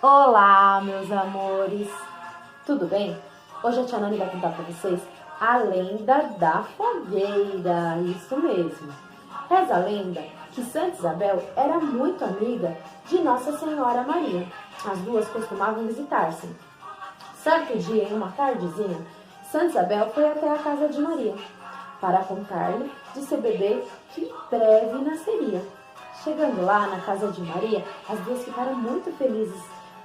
Olá, meus amores! Tudo bem? Hoje a tia Nani vai contar para vocês a lenda da fogueira, isso mesmo. Reza a lenda que Santa Isabel era muito amiga de Nossa Senhora Maria. As duas costumavam visitar-se. Certo dia, em uma tardezinha, Santa Isabel foi até a casa de Maria para contar-lhe de seu bebê que em breve nasceria. Chegando lá na casa de Maria, as duas ficaram muito felizes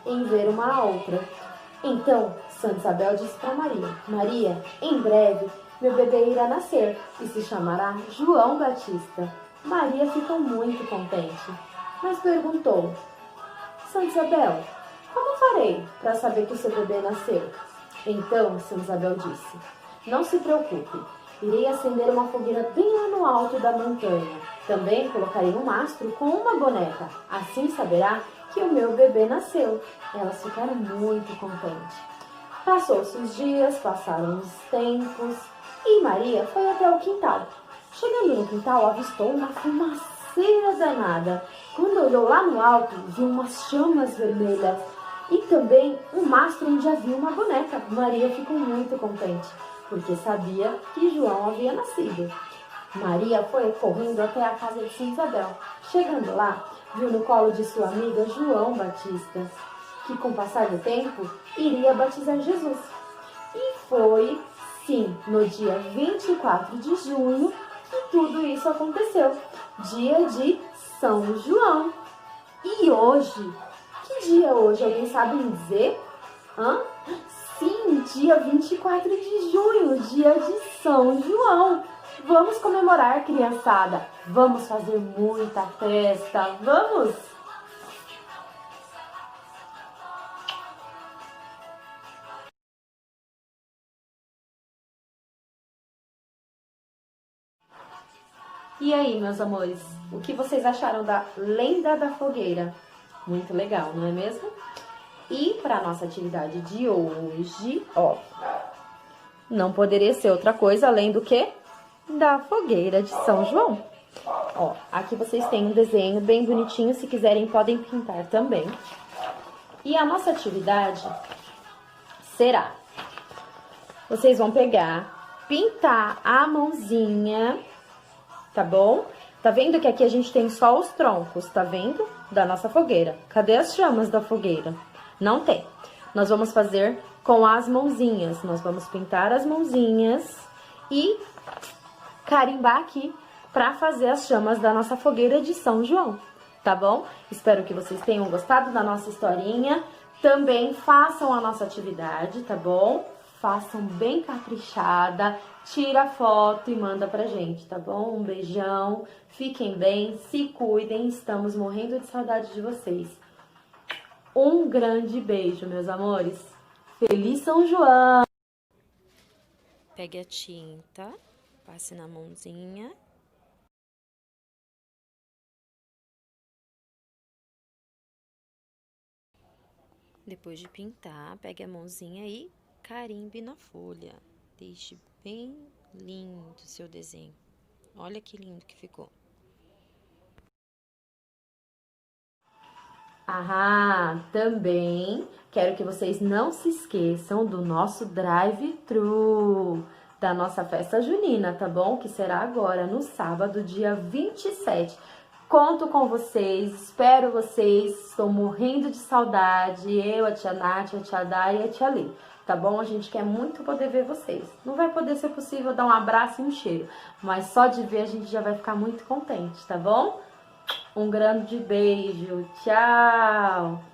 em ver uma a outra. Então, Santa Isabel disse para Maria: Maria, em breve meu bebê irá nascer e se chamará João Batista. Maria ficou muito contente, mas perguntou: Santa Isabel, como farei para saber que o seu bebê nasceu? Então, Santa Isabel disse: Não se preocupe, irei acender uma fogueira bem lá no alto da montanha. Também colocarei um mastro com uma boneca. Assim saberá que o meu bebê nasceu. Elas ficaram muito contentes. Passou-se os dias, passaram os tempos e Maria foi até o quintal. Chegando no quintal, avistou uma fumaceira danada. Quando olhou lá no alto, viu umas chamas vermelhas e também um mastro onde havia uma boneca. Maria ficou muito contente, porque sabia que João havia nascido. Maria foi correndo até a casa de Santa Isabel. Chegando lá, viu no colo de sua amiga João Batista, que com o passar do tempo iria batizar Jesus. E foi, sim, no dia 24 de junho que tudo isso aconteceu, dia de São João. E hoje, que dia é hoje? Alguém sabe me dizer? Sim, dia 24 de junho, dia de São João. Vamos comemorar, criançada. Vamos fazer muita festa. Vamos! E aí, meus amores, o que vocês acharam da lenda da fogueira? Muito legal, não é mesmo? E para nossa atividade de hoje, não poderia ser outra coisa além do que da fogueira de São João. Aqui vocês têm um desenho bem bonitinho, se quiserem podem pintar também. E a nossa atividade será: vocês vão pegar, pintar a mãozinha, tá bom? Tá vendo que aqui a gente tem só os troncos, tá vendo? Da nossa fogueira. Cadê as chamas da fogueira? Não tem. Nós vamos fazer com as mãozinhas. Nós vamos pintar as mãozinhas e carimbar aqui para fazer as chamas da nossa fogueira de São João, tá bom? Espero que vocês tenham gostado da nossa historinha. Também façam a nossa atividade, tá bom? Façam bem caprichada, tira foto e manda pra gente, tá bom? Um beijão, fiquem bem, se cuidem, estamos morrendo de saudade de vocês. Um grande beijo, meus amores. Feliz São João! Pegue a tinta, passe na mãozinha. Depois de pintar, pegue a mãozinha e carimbe na folha. Deixe bem lindo o seu desenho. Olha que lindo que ficou. Também quero que vocês não se esqueçam do nosso drive-thru, da nossa festa junina, tá bom? Que será agora, no sábado, dia 27. Conto com vocês, espero vocês, estou morrendo de saudade, eu, a tia Nath, a tia Dai e a tia Lê, tá bom? A gente quer muito poder ver vocês. Não vai poder ser possível dar um abraço e um cheiro, mas só de ver a gente já vai ficar muito contente, tá bom? Um grande beijo, tchau!